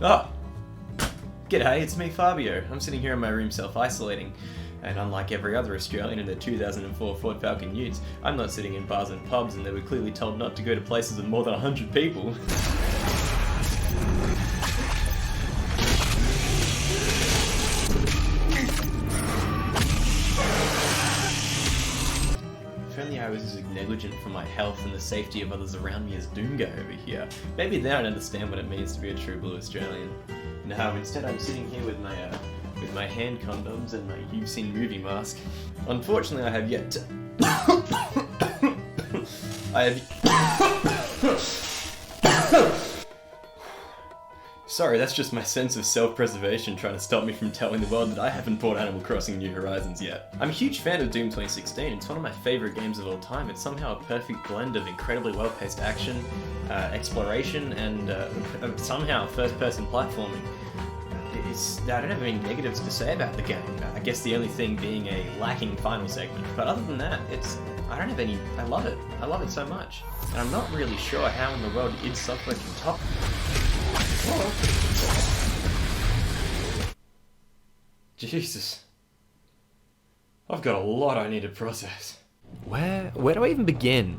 Oh, g'day, it's me Fabio. I'm sitting here in my room self-isolating, and unlike every other Australian in their 2004 Ford Falcon Utes, I'm not sitting in bars and pubs, and they were clearly told not to go to places with more than 100 people. If only I was as negligent for my health and the safety of others around me as Doomguy over here. Maybe then I'd understand what it means to be a true blue Australian. No, instead I'm sitting here with my hand condoms and my You've Seen Movie mask. Unfortunately, I have yet to... Sorry, that's just my sense of self-preservation trying to stop me from telling the world that I haven't bought Animal Crossing New Horizons yet. I'm a huge fan of Doom 2016. It's one of my favourite games of all time. It's somehow a perfect blend of incredibly well-paced action, exploration, and somehow first-person platforming. I don't have any negatives to say about the game. I guess the only thing being a lacking final segment. But other than that, I love it. I love it so much. And I'm not really sure how in the world id Software can top. Jesus. I've got a lot I need to process. Where do I even begin?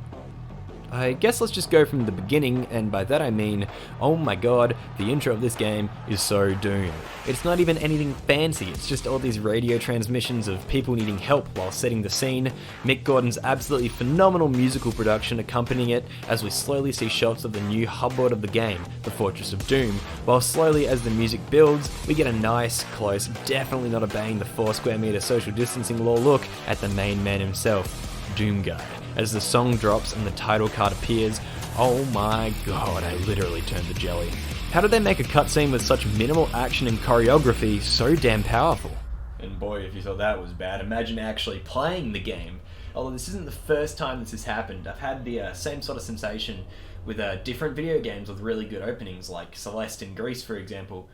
I guess let's just go from the beginning, and by that I mean, oh my god, the intro of this game is so Doom. It's not even anything fancy, it's just all these radio transmissions of people needing help while setting the scene, Mick Gordon's absolutely phenomenal musical production accompanying it as we slowly see shots of the new hubboard of the game, the Fortress of Doom, while slowly as the music builds, we get a nice, close, definitely not obeying the 4 square meter social distancing law look at the main man himself, Doomguy. As the song drops and the title card appears, oh my god, I literally turned the jelly. How did they make a cutscene with such minimal action and choreography so damn powerful? And boy, if you thought that was bad, imagine actually playing the game. Although this isn't the first time this has happened. I've had the same sort of sensation with different video games with really good openings, like Celeste in Greece, for example.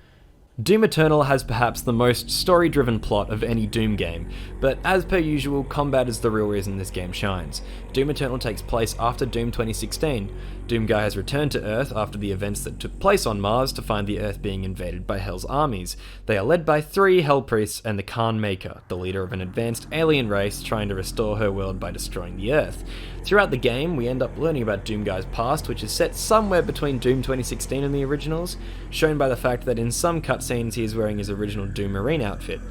Doom Eternal has perhaps the most story-driven plot of any Doom game, but as per usual, combat is the real reason this game shines. Doom Eternal takes place after Doom 2016. Doomguy has returned to Earth after the events that took place on Mars to find the Earth being invaded by Hell's armies. They are led by 3 Hell Priests and the Khan Maker, the leader of an advanced alien race trying to restore her world by destroying the Earth. Throughout the game, we end up learning about Doomguy's past, which is set somewhere between Doom 2016 and the originals, shown by the fact that in some cutscenes he is wearing his original Doom Marine outfit.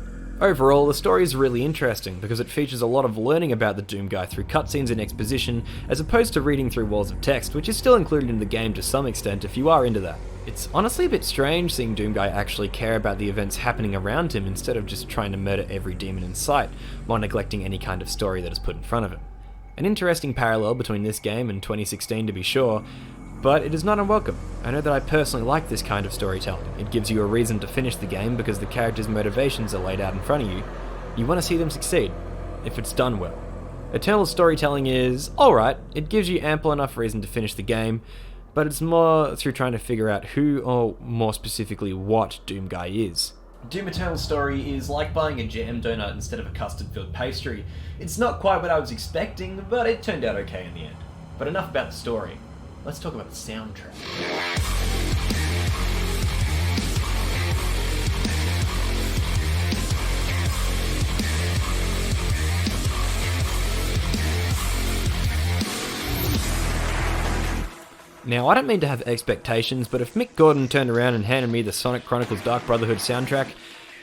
Overall, the story is really interesting because it features a lot of learning about the Doomguy through cutscenes and exposition, as opposed to reading through walls of text, which is still included in the game to some extent if you are into that. It's honestly a bit strange seeing Doomguy actually care about the events happening around him instead of just trying to murder every demon in sight, while neglecting any kind of story that is put in front of him. An interesting parallel between this game and 2016 to be sure, but it is not unwelcome. I know that I personally like this kind of storytelling. It gives you a reason to finish the game because the characters' motivations are laid out in front of you. You want to see them succeed, if it's done well. Eternal storytelling is alright, it gives you ample enough reason to finish the game, but it's more through trying to figure out who, or more specifically what, Doomguy is. Doom Eternal's story is like buying a jam donut instead of a custard-filled pastry. It's not quite what I was expecting, but it turned out okay in the end. But enough about the story. Let's talk about the soundtrack. Now, I don't mean to have expectations, but if Mick Gordon turned around and handed me the Sonic Chronicles Dark Brotherhood soundtrack,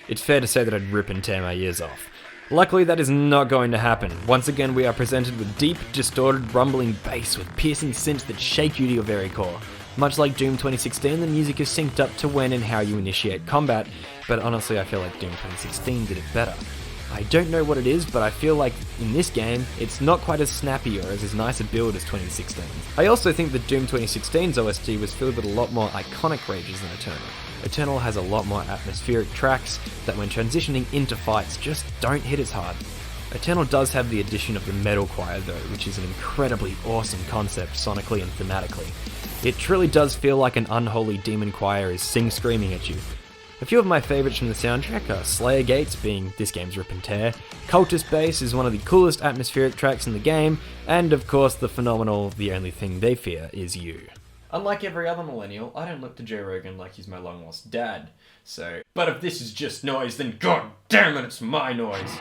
it's fair to say that I'd rip and tear my ears off. Luckily, that is not going to happen. Once again, we are presented with deep, distorted, rumbling bass with piercing synths that shake you to your very core. Much like Doom 2016, the music is synced up to when and how you initiate combat, but honestly I feel like Doom 2016 did it better. I don't know what it is, but I feel like in this game, it's not quite as snappy or as nice a build as 2016. I also think that Doom 2016's OST was filled with a lot more iconic rages than Eternal. Eternal has a lot more atmospheric tracks that when transitioning into fights just don't hit as hard. Eternal does have the addition of the metal choir though, which is an incredibly awesome concept sonically and thematically. It truly does feel like an unholy demon choir is screaming at you. A few of my favourites from the soundtrack are Slayer Gates, being this game's rip and tear, Cultist Bass is one of the coolest atmospheric tracks in the game, and of course the phenomenal The Only Thing They Fear Is You. Unlike every other millennial, I don't look to Joe Rogan like he's my long-lost dad. So, but if this is just noise, then god damn it, it's my noise!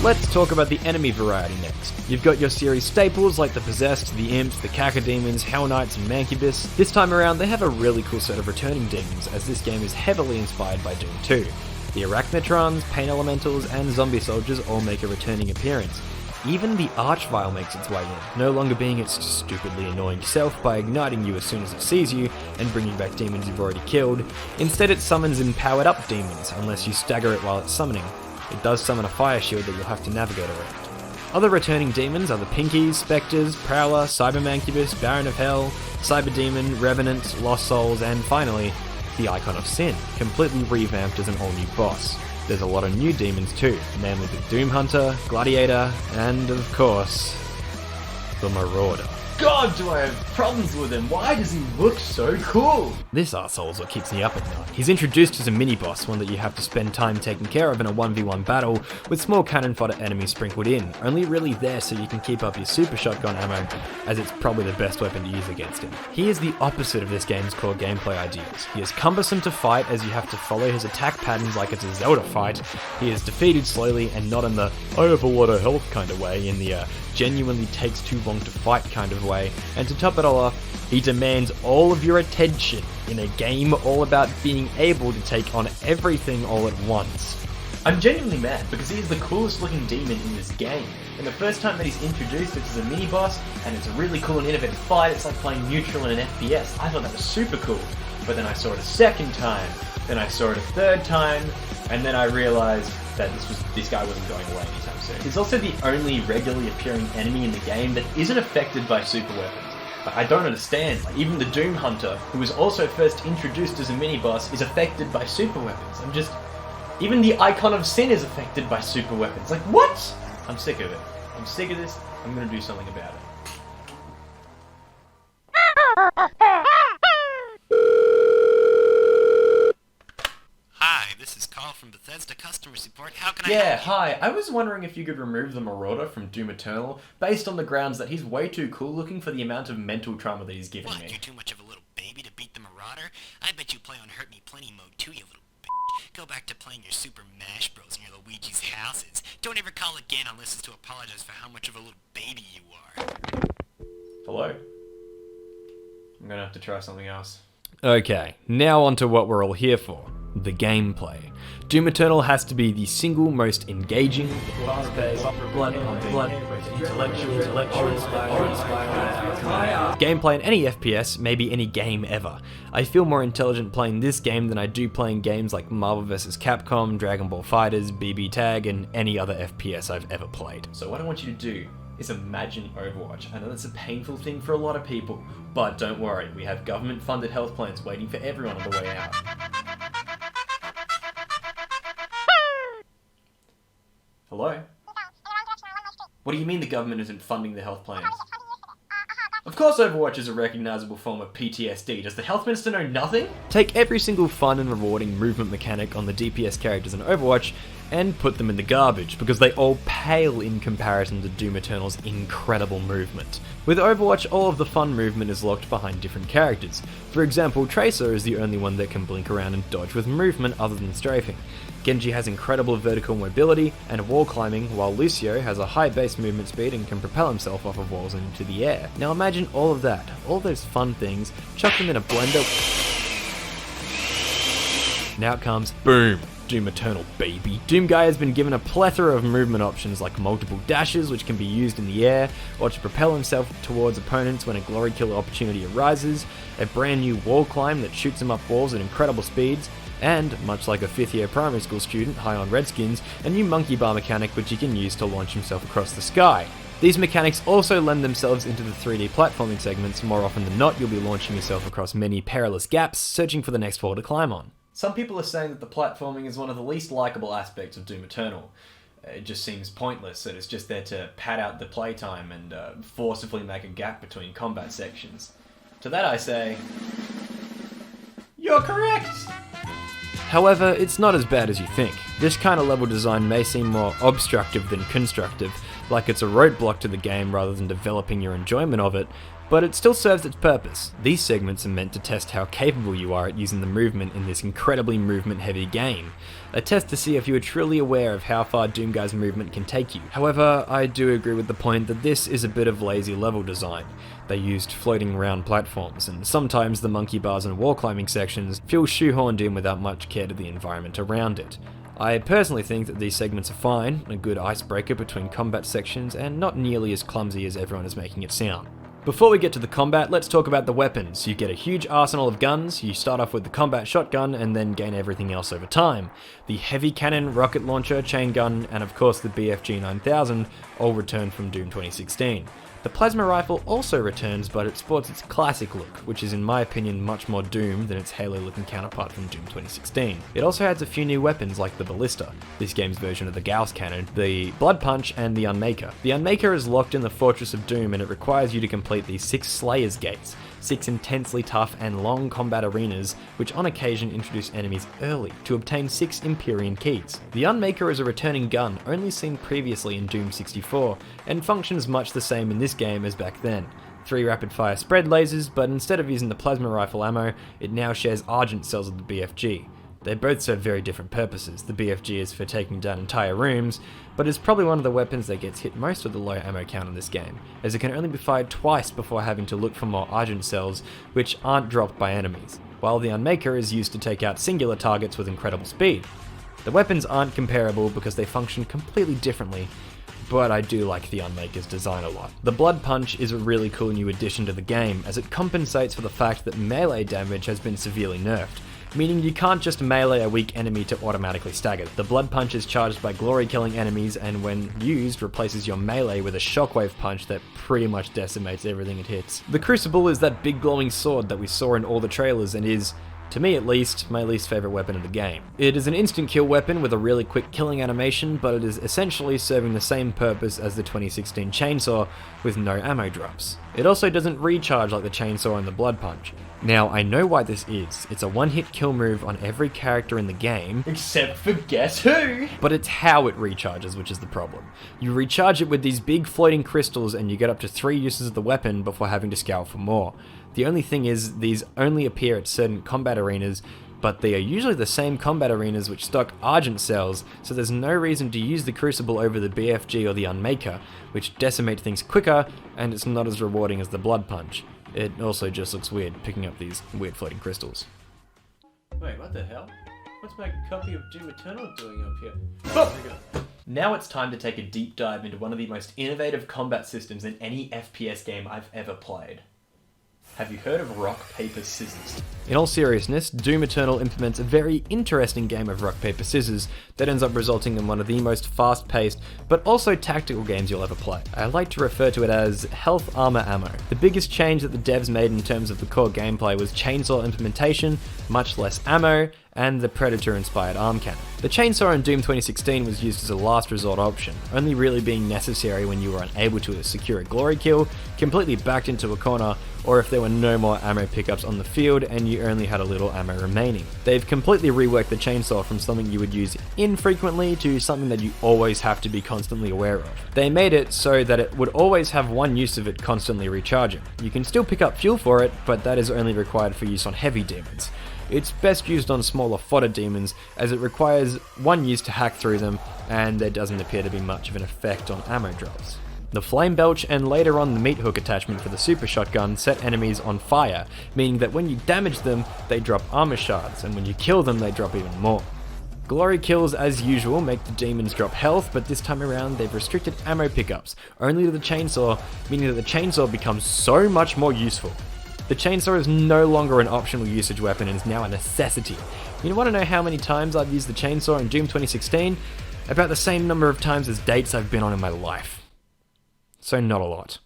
Let's talk about the enemy variety next. You've got your series staples like the Possessed, the Imps, the Cacodemons, Hell Knights, and Mancubus. This time around, they have a really cool set of returning demons, as this game is heavily inspired by Doom 2. The Arachnetrons, Pain Elementals, and Zombie Soldiers all make a returning appearance. Even the Archvile makes its way in, no longer being its stupidly annoying self by igniting you as soon as it sees you and bringing back demons you've already killed. Instead, it summons empowered up demons, unless you stagger it while it's summoning. It does summon a fire shield that you'll have to navigate around. Other returning demons are the Pinkies, Spectres, Prowler, Cybermancubus, Baron of Hell, Cyberdemon, Revenant, Lost Souls, and finally, the Icon of Sin, completely revamped as an all-new boss. There's a lot of new demons too, namely the Doom Hunter, Gladiator, and of course, the Marauder. God, do I have problems with him? Why does he look so cool? This arsehole's what keeps me up at night. He's introduced as a mini-boss, one that you have to spend time taking care of in a 1v1 battle, with small cannon fodder enemies sprinkled in, only really there so you can keep up your super shotgun ammo, as it's probably the best weapon to use against him. He is the opposite of this game's core gameplay ideals. He is cumbersome to fight as you have to follow his attack patterns like it's a Zelda fight. He is defeated slowly and not in the I have a lot of health kind of way, in the genuinely takes too long to fight kind of way, and to top it all off, he demands all of your attention in a game all about being able to take on everything all at once. I'm genuinely mad because he is the coolest looking demon in this game, and the first time that he's introduced it's as a mini boss, and it's a really cool and innovative fight. It's like playing neutral in an FPS. I thought that was super cool, but then I saw it a second time, then I saw it a third time, and then I realized that this guy wasn't going away anytime soon. He's also the only regularly appearing enemy in the game that isn't affected by super weapons. I don't understand. Like, even the Doom Hunter, who was also first introduced as a mini-boss, is affected by super weapons. Even the Icon of Sin is affected by super weapons. Like, what? I'm sick of it. I'm sick of this. I'm gonna do something about it. Hi, this is Carl from Bethesda Customer Support. How can I help Yeah, you? hi. I was wondering if you could remove the Marauder from Doom Eternal, based on the grounds that he's way too cool looking for the amount of mental trauma that he's giving What, me. you're too much of a little baby to beat the Marauder? I bet you play on Hurt Me Plenty mode too, you little bitch. Go back to playing your Super Mash Bros. in your Luigi's houses. Don't ever call again unless it's to apologize for how much of a little baby you are. Hello? I'm gonna have to try something else. Okay, now on to what we're all here for, the gameplay. Doom Eternal has to be the single most engaging, fast-paced, blood-pumping, intellectual-inspiring gameplay in any FPS, maybe any game ever. I feel more intelligent playing this game than I do playing games like Marvel vs. Capcom, Dragon Ball FighterZ, BB Tag, and any other FPS I've ever played. So what I want you to do is imagine Overwatch. I know that's a painful thing for a lot of people, but don't worry, we have government-funded health plans waiting for everyone on the way out. Hello? What do you mean the government isn't funding the health plans? Of course Overwatch is a recognisable form of PTSD. Does the health minister know nothing? Take every single fun and rewarding movement mechanic on the DPS characters in Overwatch and put them in the garbage, because they all pale in comparison to Doom Eternal's incredible movement. With Overwatch, all of the fun movement is locked behind different characters. For example, Tracer is the only one that can blink around and dodge with movement other than strafing. Genji has incredible vertical mobility and wall climbing, while Lucio has a high base movement speed and can propel himself off of walls and into the air. Now imagine all of that, all those fun things, chuck them in a blender, and out comes, boom, Doom Eternal, baby. Doom Guy has been given a plethora of movement options like multiple dashes, which can be used in the air, or to propel himself towards opponents when a glory kill opportunity arises, a brand new wall climb that shoots him up walls at incredible speeds, and, much like a 5th year primary school student high on Redskins, a new monkey bar mechanic which he can use to launch himself across the sky. These mechanics also lend themselves into the 3D platforming segments. More often than not, you'll be launching yourself across many perilous gaps, searching for the next wall to climb on. Some people are saying that the platforming is one of the least likable aspects of Doom Eternal. It just seems pointless, and it's just there to pad out the playtime and forcibly make a gap between combat sections. To that I say, you're correct! However, it's not as bad as you think. This kind of level design may seem more obstructive than constructive, like it's a roadblock to the game rather than developing your enjoyment of it, but it still serves its purpose. These segments are meant to test how capable you are at using the movement in this incredibly movement-heavy game. A test to see if you are truly aware of how far Doomguy's movement can take you. However, I do agree with the point that this is a bit of lazy level design. They used floating round platforms, and sometimes the monkey bars and wall climbing sections feel shoehorned in without much care to the environment around it. I personally think that these segments are fine, a good icebreaker between combat sections, and not nearly as clumsy as everyone is making it sound. Before we get to the combat, let's talk about the weapons. You get a huge arsenal of guns, you start off with the combat shotgun and then gain everything else over time. The heavy cannon, rocket launcher, chain gun, and of course the BFG 9000 all return from Doom 2016. The plasma rifle also returns, but it sports its classic look, which is in my opinion much more Doom than its Halo-looking counterpart from Doom 2016. It also adds a few new weapons like the Ballista, this game's version of the Gauss cannon, the Blood Punch, and the Unmaker. The Unmaker is locked in the Fortress of Doom and it requires you to complete the 6 Slayer's Gates, 6 intensely tough and long combat arenas, which on occasion introduce enemies early, to obtain 6 Empyrean keys. The Unmaker is a returning gun, only seen previously in Doom 64, and functions much the same in this game as back then. 3 rapid-fire spread lasers, but instead of using the plasma rifle ammo, it now shares Argent cells with the BFG. They both serve very different purposes. The BFG is for taking down entire rooms, but is probably one of the weapons that gets hit most with the low ammo count in this game, as it can only be fired twice before having to look for more Argent cells, which aren't dropped by enemies, while the Unmaker is used to take out singular targets with incredible speed. The weapons aren't comparable because they function completely differently, but I do like the Unmaker's design a lot. The Blood Punch is a really cool new addition to the game, as it compensates for the fact that melee damage has been severely nerfed, meaning you can't just melee a weak enemy to automatically stagger. The Blood Punch is charged by glory-killing enemies and when used replaces your melee with a shockwave punch that pretty much decimates everything it hits. The Crucible is that big glowing sword that we saw in all the trailers and is, to me at least, my least favourite weapon in the game. It is an instant kill weapon with a really quick killing animation, but it is essentially serving the same purpose as the 2016 chainsaw with no ammo drops. It also doesn't recharge like the chainsaw and the Blood Punch. Now, I know why this is. It's a one-hit kill move on every character in the game, Except for guess who? but it's how it recharges which is the problem. You recharge it with these big floating crystals and you get up to 3 uses of the weapon before having to scout for more. The only thing is, these only appear at certain combat arenas, but they are usually the same combat arenas which stock Argent cells, so there's no reason to use the Crucible over the BFG or the Unmaker, which decimate things quicker, and it's not as rewarding as the Blood Punch. It also just looks weird picking up these weird floating crystals. Wait, what the hell? What's my copy of Doom Eternal doing up here? Oh! Now it's time to take a deep dive into one of the most innovative combat systems in any FPS game I've ever played. Have you heard of rock, paper, scissors? In all seriousness, Doom Eternal implements a very interesting game of rock, paper, scissors that ends up resulting in one of the most fast-paced, but also tactical games you'll ever play. I like to refer to it as health, armor, ammo. The biggest change that the devs made in terms of the core gameplay was chainsaw implementation, much less ammo, and the Predator-inspired arm cannon. The chainsaw in Doom 2016 was used as a last resort option, only really being necessary when you were unable to secure a glory kill, completely backed into a corner, or if there were no more ammo pickups on the field and you only had a little ammo remaining. They've completely reworked the chainsaw from something you would use infrequently to something that you always have to be constantly aware of. They made it so that it would always have one use of it constantly recharging. You can still pick up fuel for it, but that is only required for use on heavy demons. It's best used on smaller fodder demons, as it requires one use to hack through them, and there doesn't appear to be much of an effect on ammo drops. The Flame Belch and later on the Meat Hook attachment for the Super Shotgun set enemies on fire, meaning that when you damage them, they drop armor shards, and when you kill them, they drop even more. Glory kills, as usual, make the demons drop health, but this time around they've restricted ammo pickups, only to the chainsaw, meaning that the chainsaw becomes so much more useful. The chainsaw is no longer an optional usage weapon and is now a necessity. You want to know how many times I've used the chainsaw in Doom 2016? About the same number of times as dates I've been on in my life. So not a lot.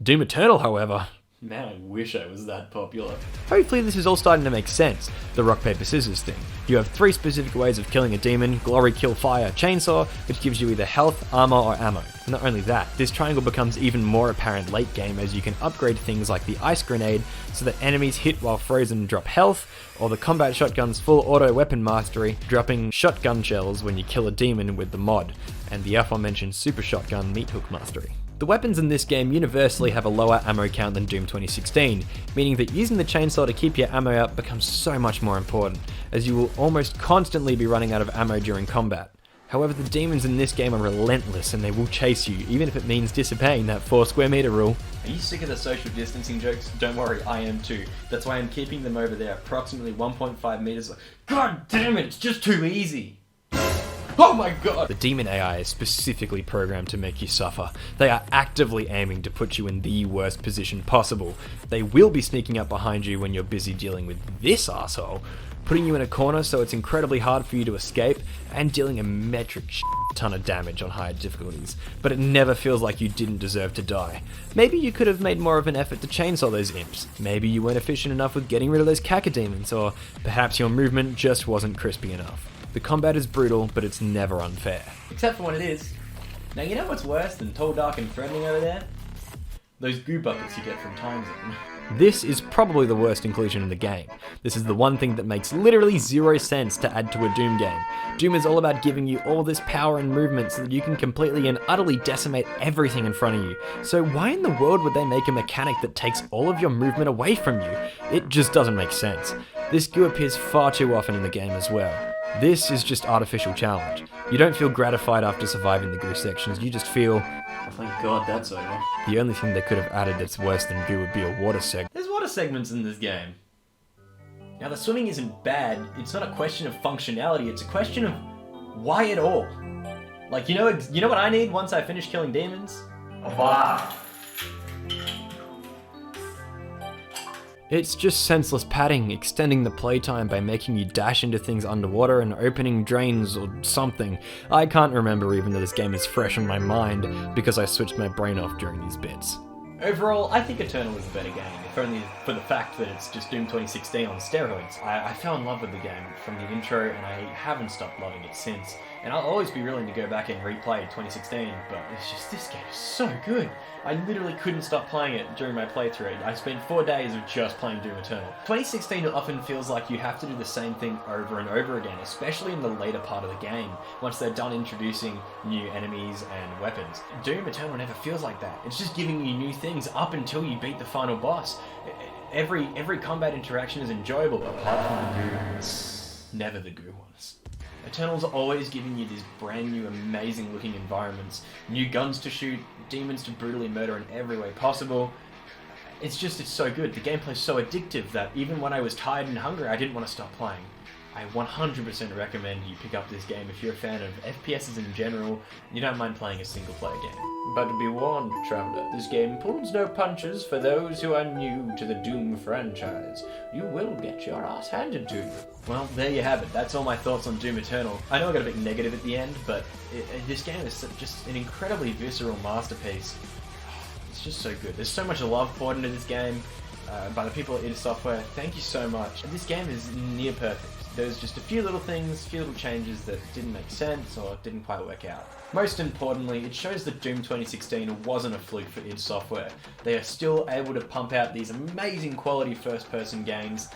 Doom Eternal, however, Man, I wish I was that popular. hopefully this is all starting to make sense. The rock, paper, scissors thing. You have 3 specific ways of killing a demon: glory, kill, fire, chainsaw, which gives you either health, armor, or ammo. Not only that, this triangle becomes even more apparent late game as you can upgrade things like the ice grenade so that enemies hit while frozen drop health, or the combat shotgun's full auto weapon mastery, dropping shotgun shells when you kill a demon with the mod. and the aforementioned super shotgun meat hook mastery. The weapons in this game universally have a lower ammo count than Doom 2016, meaning that using the chainsaw to keep your ammo up becomes so much more important, as you will almost constantly be running out of ammo during combat. However, the demons in this game are relentless and they will chase you, even if it means disobeying that 4 square meter rule. Are you sick of the social distancing jokes? Don't worry, I am too. That's why I'm keeping them over there, approximately 1.5 meters. God damn it, it's just too easy. Oh my god! The demon AI is specifically programmed to make you suffer. They are actively aiming to put you in the worst position possible. They will be sneaking up behind you when you're busy dealing with this asshole, putting you in a corner so it's incredibly hard for you to escape, and dealing a metric ton of damage on higher difficulties, but it never feels like you didn't deserve to die. Maybe you could have made more of an effort to chainsaw those imps. Maybe you weren't efficient enough with getting rid of those cacodemons, or perhaps your movement just wasn't crispy enough. The combat is brutal, but it's never unfair. Except for when it is. Now you know what's worse than tall, dark and friendly over there? Those goo buckets you get from Time Zone. This is probably the worst inclusion in the game. This is the one thing that makes literally zero sense to add to a Doom game. Doom is all about giving you all this power and movement so that you can completely and utterly decimate everything in front of you. So why in the world would they make a mechanic that takes all of your movement away from you? It just doesn't make sense. This goo appears far too often in the game as well. This is just artificial challenge. You don't feel gratified after surviving the goo sections, you just feel, Oh, thank god that's over. the only thing they could have added that's worse than goo would be a water segment. There's water segments in this game. Now the swimming isn't bad, it's not a question of functionality, it's a question of why at all? Like, you know what I need once I finish killing demons? A bar. It's just senseless padding, extending the playtime by making you dash into things underwater and opening drains or something. I can't remember even though this game is fresh in my mind because I switched my brain off during these bits. Overall, I think Eternal is a better game, if only for the fact that it's just Doom 2016 on steroids. I fell in love with the game from the intro, and I haven't stopped loving it since. And I'll always be willing to go back and replay 2016, but it's just, this game is so good. I literally couldn't stop playing it during my playthrough. I spent 4 days of just playing Doom Eternal. 2016 often feels like you have to do the same thing over and over again, especially in the later part of the game, once they're done introducing new enemies and weapons. Doom Eternal never feels like that. It's just giving you new things up until you beat the final boss. Every combat interaction is enjoyable, apart from the goo ones. Never the goo ones. Eternal's always giving you these brand new, amazing looking environments, new guns to shoot, demons to brutally murder in every way possible. It's so good. The gameplay's so addictive that even when I was tired and hungry, I didn't want to stop playing. I 100% recommend you pick up this game if you're a fan of FPSs in general and you don't mind playing a single player game. But be warned, traveller, this game pulls no punches for those who are new to the Doom franchise. You will get your ass handed to you. Well, there you have it. That's all my thoughts on Doom Eternal. I know I got a bit negative at the end, but this game is just an incredibly visceral masterpiece. It's just so good. There's so much love poured into this game by the people at id Software. Thank you so much. This game is near perfect. There's just a few little things, few little changes that didn't make sense or didn't quite work out. Most importantly, it shows that Doom 2016 wasn't a fluke for id Software. They are still able to pump out these amazing quality first-person games,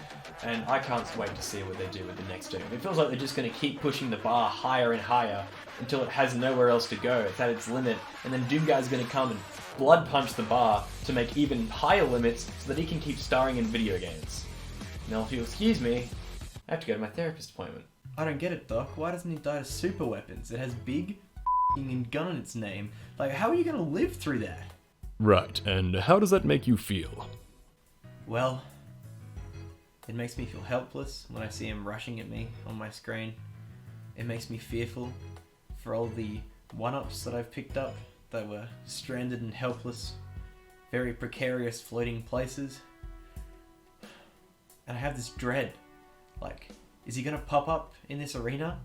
and I can't wait to see what they do with the next Doom. It feels like they're just going to keep pushing the bar higher and higher until it has nowhere else to go. It's at its limit, and then Doom Guy's going to come and blood punch the bar to make even higher limits so that he can keep starring in video games. Now, if you'll excuse me, I have to go to my therapist appointment. I don't get it, Doc. Why doesn't he die to super weapons? It has big and gun in its name. Like, how are you gonna live through that? Right, and how does that make you feel? Well, it makes me feel helpless when I see him rushing at me on my screen. It makes me fearful for all the one-ups that I've picked up that were stranded and helpless, very precarious floating places. And I have this dread. Like, is he gonna pop up in this arena?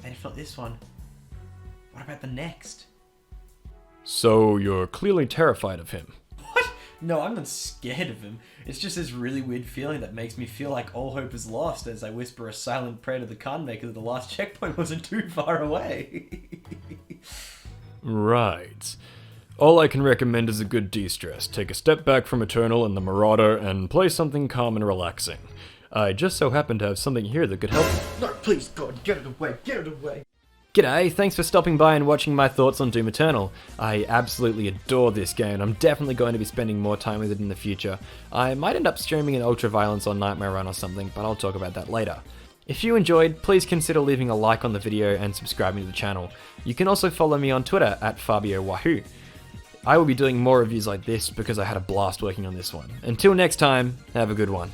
And if not this one, what about the next? So you're clearly terrified of him. What? No, I'm not scared of him. It's just this really weird feeling that makes me feel like all hope is lost as I whisper a silent prayer to the con maker that the last checkpoint wasn't too far away. Right. All I can recommend is a good de-stress. Take a step back from Eternal and the Marauder and play something calm and relaxing. I just so happen to have something here that could help you. No, please, God, get it away, get it away. G'day, thanks for stopping by and watching my thoughts on Doom Eternal. I absolutely adore this game and I'm definitely going to be spending more time with it in the future. I might end up streaming an Ultraviolence or Nightmare Run or something, but I'll talk about that later. If you enjoyed, please consider leaving a like on the video and subscribing to the channel. You can also follow me on Twitter at FabioWahoo. I will be doing more reviews like this because I had a blast working on this one. Until next time, have a good one.